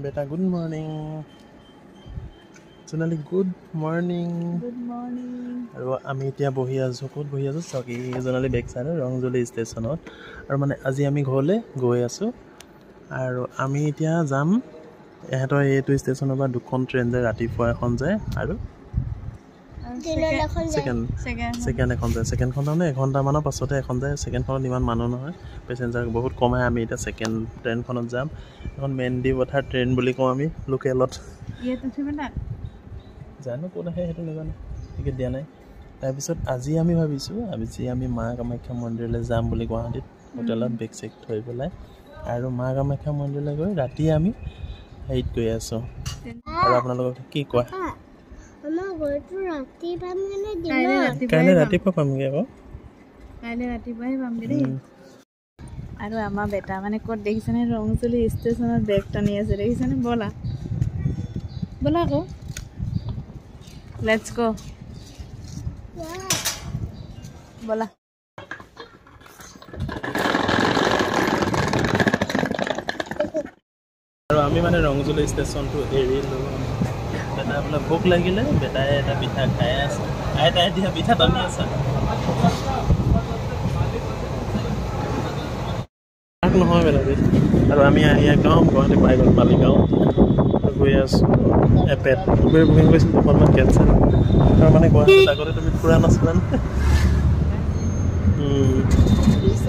Beta, good morning. Sonali, good morning. Good morning. আৰু আমি এতিয়া বহি আছোঁ ক'ত বহি আছোঁ চকী জোনালী বেক চাইডে ৰংজলি ষ্টেচনত আৰু মানে আজি আমি ঘৰলৈ গৈ আছোঁ আৰু আমি এতিয়া যাম এহেঁতৰ এইটো ষ্টেচনৰ পৰা দুখন ট্ৰেইন যায় ৰাতিপুৱা এখন যায় আৰু ছেকেণ্ড এখন যায় ছেকেণ্ডখন তাৰমানে এঘণ্টামানৰ পাছতে এখন যায় ছেকেণ্ডখনত ইমান মানুহ নহয় পেচেঞ্জাৰ বহুত কমাই আমি এতিয়া ছেকেণ্ড ট্ৰেইনখনত যাম এখন মেণ্ডি পথাৰ ট্ৰেইন বুলি কওঁ আমি লোকেলত জানো ক'ত আহে সেইটো নাজানো টিকেট দিয়া নাই তাৰপিছত আজি আমি ভাবিছোঁ আমি মা কামাখ্যা মন্দিৰলৈ যাম বুলি গুৱাহাটীত হোটেলত বেগ চেক থৈ পেলাই আৰু মা কামাখ্যা মন্দিৰলৈ গৈ ৰাতি আমি হেৰিত গৈ আছোঁ আৰু আপোনালোকক কি কোৱা কাইলৈ ৰাতিপুৱা পামগৈ আকৌ কাইলৈ ৰাতিপুৱাই পামগৈ দেই আৰু আমাৰ বেটা মানে ক'ত দেখিছেনে ৰংজলি ষ্টেচনত বেগ টানি আছে দেখিছেনে ব'লা আকৌ লেটছ গো ব'লা আৰু আমি মানে ৰংজলি ষ্টেচনটো এৰিলোঁ বেটা বোলে ভোক লাগিলে বেটাই এটা পিঠা খাই আছে আইতাই দিয়া পিঠা টানি আছে নহয় বেটা আৰু আমি আহি একদম গুৱাহাটী পাই গ'ল মালিগাঁও গৈ আছোঁ এপেট উবেৰ বুকিং কৰিছিলোঁ অকণমান কেঞ্চেল আৰু মানে গুৱাহাটীত আগতে তুমি ফুৰা নাছিলা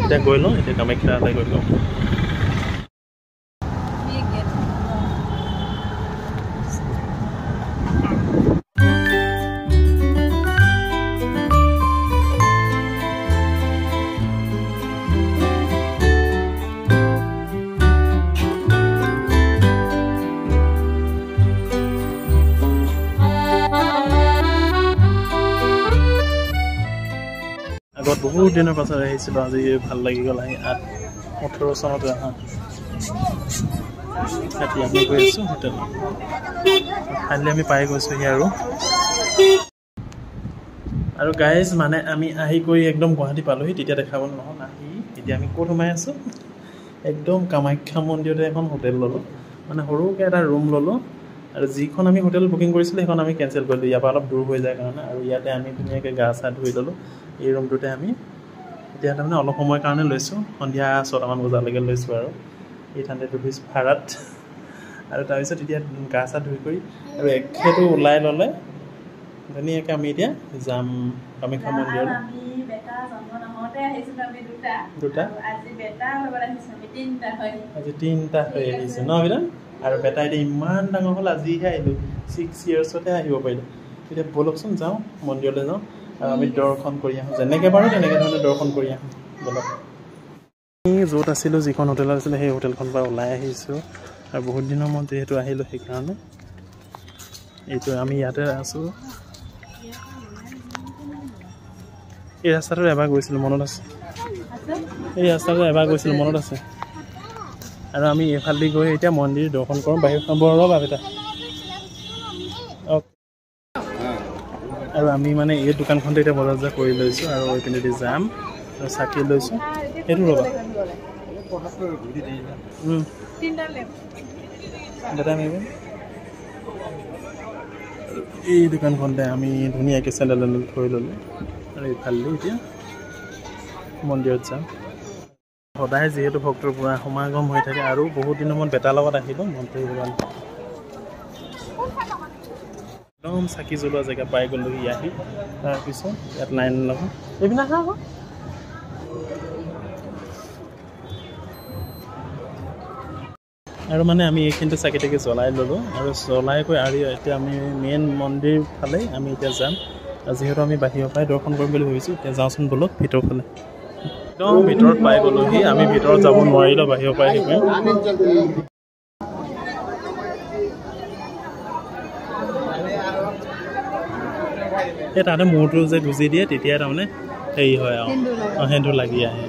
এতিয়া গৈ লওঁ এতিয়া কামাখ্যালৈ গৈ লওঁ আগত বহুত দিনৰ পাছত আহিছিলোঁ আজি ভাল লাগি গ'ল আহি 18 চনতে আহা এতিয়া আমি গৈ আছোঁ হোটেলত ফাইনেলি আমি পাই গৈছোঁহি আৰু গাইজ মানে আমি আহি কৰি একদম গুৱাহাটী পালোহি তেতিয়া দেখাব নহ'ল আহি এতিয়া আমি ক'ত সোমাই আছোঁ একদম কামাখ্যা মন্দিৰতে এখন হোটেল ল'লোঁ মানে সৰুকৈ এটা ৰুম ল'লোঁ আৰু যিখন আমি হোটেল বুকিং কৰিছিলোঁ সেইখন আমি কেঞ্চেল কৰিলোঁ ইয়াৰ পৰা অলপ দূৰ হৈ যায় কাৰণে আৰু ইয়াতে আমি ধুনীয়াকৈ গা চা ধুই ল'লোঁ এই ৰুমটোতে আমি এতিয়া তাৰমানে অলপ সময়ৰ কাৰণে লৈছোঁ সন্ধিয়া 6টামান বজালৈকে লৈছোঁ আৰু 800 rupees ভাড়াত আৰু তাৰপিছত এতিয়া গা চা ধুই কৰি আৰু এখেতো ওলাই ল'লে ধুনীয়াকৈ আমি এতিয়া যাম কামাখ্যা মন্দিৰত আজি 3টা হৈ আহিছোঁ ন বিৰাট আৰু বেটা এতিয়া ইমান ডাঙৰ হ'ল আজিহে আহিলোঁ 6 yearsতে আহিব পাৰিলোঁ এতিয়া ব'লকচোন যাওঁ মন্দিৰলৈ যাওঁ আৰু আমি দৰ্শন কৰি আহোঁ যেনেকৈ পাৰোঁ তেনেকৈ ধৰণে দৰ্শন কৰি আহোঁ ব'লক আমি য'ত আছিলোঁ যিখন হোটেলত আছিলোঁ সেই হোটেলখনৰ পৰা ওলাই আহিছোঁ আৰু বহুত দিনৰ মূৰত যিহেতু আহিলোঁ সেইকাৰণে এইটো আমি ইয়াতে আছোঁ এই ৰাস্তাটো এবাৰ গৈছিলোঁ মনত আছে আৰু আমি এইফালেদি গৈ এতিয়া মন্দিৰ দৰ্শন কৰোঁ বাহিৰখন বৰ অলপ এটা আৰু আমি মানে এই দোকানখনতে এতিয়া বজাৰ বজাৰ কৰি লৈছোঁ আৰু এইপিনেদি যাম আৰু চাকি লৈছোঁ সেইটো ৰ'বা বেটা মাৰিব এই দোকানখনতে আমি ধুনীয়াকৈ চেণ্ডেল থৈ ল'লোঁ আৰু এইফালেদি এতিয়া মন্দিৰত যাম সদায় যিহেতু ভক্তৰ পৰা সমাগম হৈ থাকে আৰু বহুত দিনৰ মূৰত বেটাৰ লগত আহিলোঁ মন্দিৰ ভগৱান একদম চাকি জ্বলোৱা জেগা পাই গ'লোহি আহি তাৰপিছত ইয়াত লাইন লগাওঁ এইবিলাক আকৌ আৰু মানে আমি এইখিনিতে চাকি তাকি জ্বলাই ল'লোঁ আৰু জ্বলাই কৈ আৰু এতিয়া আমি মেইন মন্দিৰ ফালে আমি এতিয়া যাম আৰু যিহেতু আমি বাহিৰৰ পৰাই দৰ্শন কৰিম বুলি ভাবিছোঁ এতিয়া যাওঁচোন ব'লক ভিতৰ ফালে একদম ভিতৰত পাই গ'লোহি আমি ভিতৰত যাব নোৱাৰিলোঁ বাহিৰৰ পৰাই দেখোন এই তাতে মূৰটো যে গুজি দিয়ে তেতিয়া তাৰমানে হেৰি হয় আৰু সেন্দুৰ লাগি আহে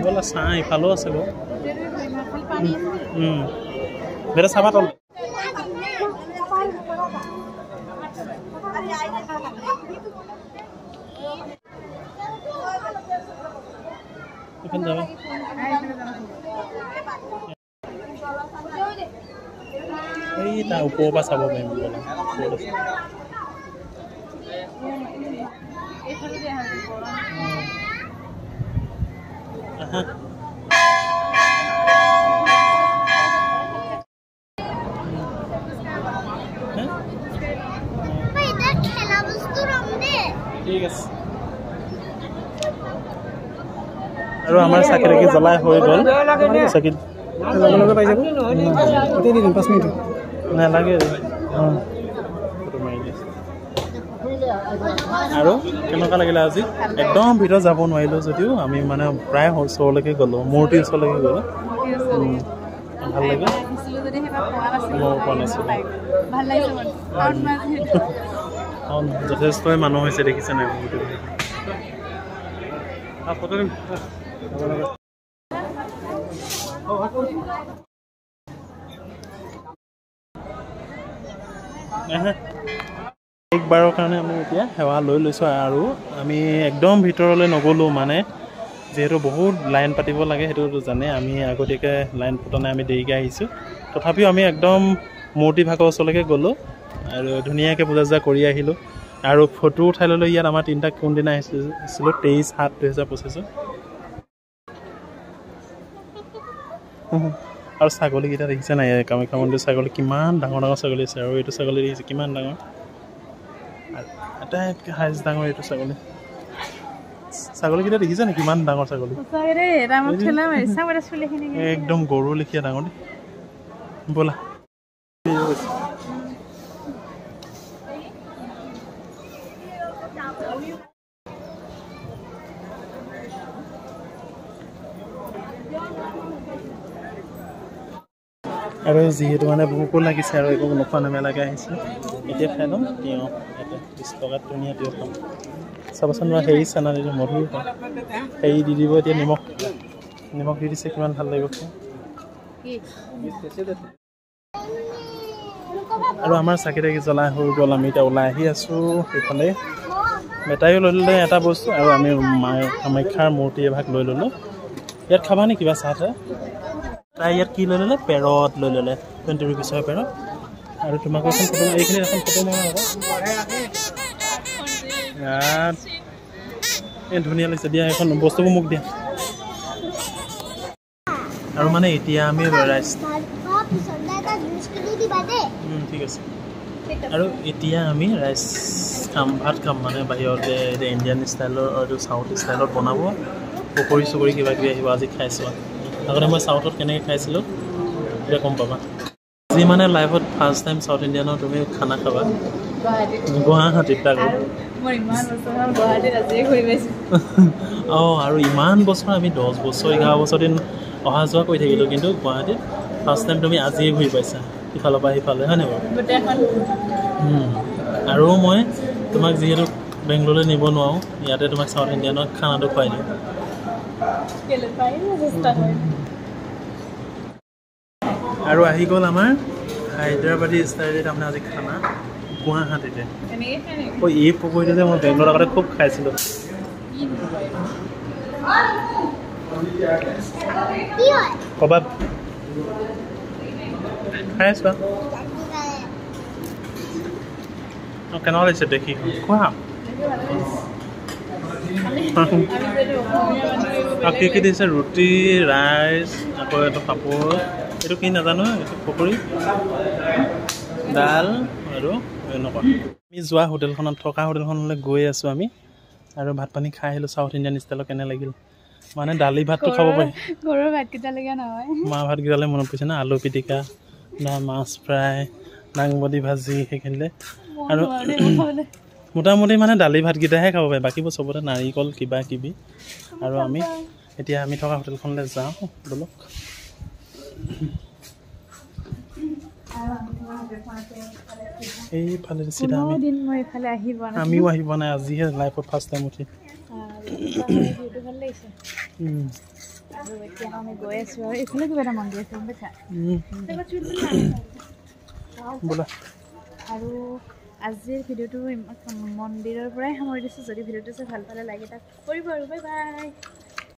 ব'লা চাহ ইফালেও আছে বাৰু বেটা চাবা তল এখানে যাবা তাৰ ওপৰৰ পৰা চাব পাৰিম ব'লা ঠিক আছে আৰু আমাৰ চাকি ৰাখি জ্বলাই হৈ গ'ল চাকি পাই যাব নালাগে আৰু কেনেকুৱা লাগিলে আজি একদম ভিতৰত যাব নোৱাৰিলোঁ যদিও আমি মানে প্ৰায় ওচৰলৈকে গ'লোঁ মূৰ্তিৰ ওচৰলৈকে গ'লোঁ ভাল লাগিল মই পোৱা নাছিলোঁ যথেষ্টই মানুহ হৈছে দেখিছে নাই একবাৰৰ কাৰণে আমি এতিয়া সেৱা লৈ লৈছোঁ আৰু আমি একদম ভিতৰলৈ নগ'লোঁ মানে যিহেতু বহুত লাইন পাতিব লাগে সেইটো জানে আমি আগতীয়াকৈ লাইন পতা নাই আমি দেৰিকৈ আহিছোঁ তথাপিও আমি একদম মূৰ্তি ভাগৰ ওচৰলৈকে গ'লোঁ আৰু ধুনীয়াকৈ পূজা চূজা কৰি আহিলোঁ আৰু ফটো উঠাই ল'লোঁ ইয়াত আমাৰ তিনিটা কোনদিনা আহিছিলোঁ 23/7/2025 আৰু ছাগলীকেইটা দেখিছে নাই কামাখ্যা মন্দিৰ ছাগলী কিমান ডাঙৰ ডাঙৰ ছাগলী আছে আৰু এইটো ছাগলী দেখিছে কিমান ডাঙৰ আটাইতকৈ হাইষ্ট ডাঙৰ এইটো ছাগলীকেইটা দেখিছে নে কিমান ডাঙৰ ছাগলী একদম গৰু লেখীয়া ডাঙৰ দেই ব'লা আৰু যিহেতু মানে ভোকো লাগিছে আৰু একো নোখোৱা নেমেলাকৈ আহিছে এতিয়া খাই ল'ম তিয়ঁহ ইয়াতে 20 টকাত ধুনীয়া তিয়ঁহ খাম চাবচোন মই হেৰি চানা দিলোঁ মধুৰ হেৰি দি দিব এতিয়া নিমখ দি দিছে কিমান ভাল লাগিব আৰু আমাৰ চাকি তাকি জ্বলাই হৈ গ'ল আমি এতিয়া ওলাই আহি আছোঁ সেইফালে বেটাৰীও লৈ ল'লে এটা বস্তু আৰু আমি কামাখ্যাৰ মূৰ্তি এভাগ লৈ ল'লোঁ ইয়াত খাবা নে কিবা চাহ তাই ইয়াত কি লৈ ল'লে পেৰট লৈ ল'লে 20 rupees পেৰট আৰু তোমাকো এখন ফটো এইখিনি এখন ফটো মাৰা হ'ব ইয়াত এই ধুনীয়া লাগিছে দিয়া এখন বস্তুবোৰ মোক দিয়া আৰু মানে এতিয়া আমি ৰাইচ ঠিক আছে আৰু এতিয়া আমি ৰাইচ খাম ভাত খাম মানে বাহিৰতে এতিয়া ইণ্ডিয়ান ষ্টাইলৰ আৰু চাউথ ষ্টাইলত বনাব পকৰি চকৰি কিবা কিবি আহিব আজি খাইছোঁ আগতে মই চাউথত কেনেকৈ খাইছিলোঁ এতিয়া গম পাবা আজি মানে লাইফত ফাৰ্ষ্ট টাইম চাউথ ইণ্ডিয়ানৰ তুমি খানা খাবা গুৱাহাটীত তাক অঁ আৰু ইমান বছৰ আমি 10 বছৰ 11 বছৰ দিন অহা যোৱা কৰি থাকিলোঁ কিন্তু গুৱাহাটীত ফাৰ্ষ্ট টাইম তুমি আজিয়ে ঘূৰি পাইছা ইফালৰ পৰা সিফালে হয়নে বাৰু আৰু মই তোমাক যিহেতু বেংগলৰলৈ নিব নোৱাৰোঁ ইয়াতে তোমাক চাউথ ইণ্ডিয়ানৰ খানাটো খুৱাই দিওঁ আৰু আহি গ'ল আমাৰ হায়দৰাবাদী ষ্টাইলত তাৰমানে আজি খানা গুৱাহাটীতে এই পকৰিটো যে মই বেংগলৰ আগতে খুব খাইছিলোঁ কবাব খাই আছোঁ কেনেকুৱা লাগিছে দেখি খোৱা কি কি দিছে ৰুটি ৰাইচ আকৌ এইটো পাপৰ এইটো কি নাজানো এইটো পকৰি ডাল আৰু এনেকুৱা আমি যোৱা হোটেলখনত থকা হোটেলখনলৈ গৈ আছোঁ আমি আৰু ভাত পানী খাই আহিলোঁ চাউথ ইণ্ডিয়ান ষ্টাইলত কেনে লাগিল মানে দালি ভাতটো খাব পাৰি ঘৰৰ ভাতকেইটালৈকে নহয় মাহ ভাতকেইটালৈ মনত পৰিছে না আলু পিটিকা না মাছ ফ্ৰাই দাংবডি ভাজি সেইখিনিলে আৰু মোটামুটি মানে দালি ভাতকেইটাহে খাব পাৰি বাকীবোৰ চবতে নাৰিকল কিবা কিবি আৰু এতিয়া আমি থকা হোটেলখনলৈ যাওঁ ব'লক এইফালে চিধা আমিও আহিব নাই আজিহে লাইফত ফাৰ্ষ্ট টাইম উঠি ব'লা আৰু আজিৰ ভিডিঅ'টো মন্দিৰৰ পৰাই সামৰি দিছোঁ যদি ভিডিঅ'টো চাই ভাল পালে লাইক এটা কৰিব আৰু বাই বাই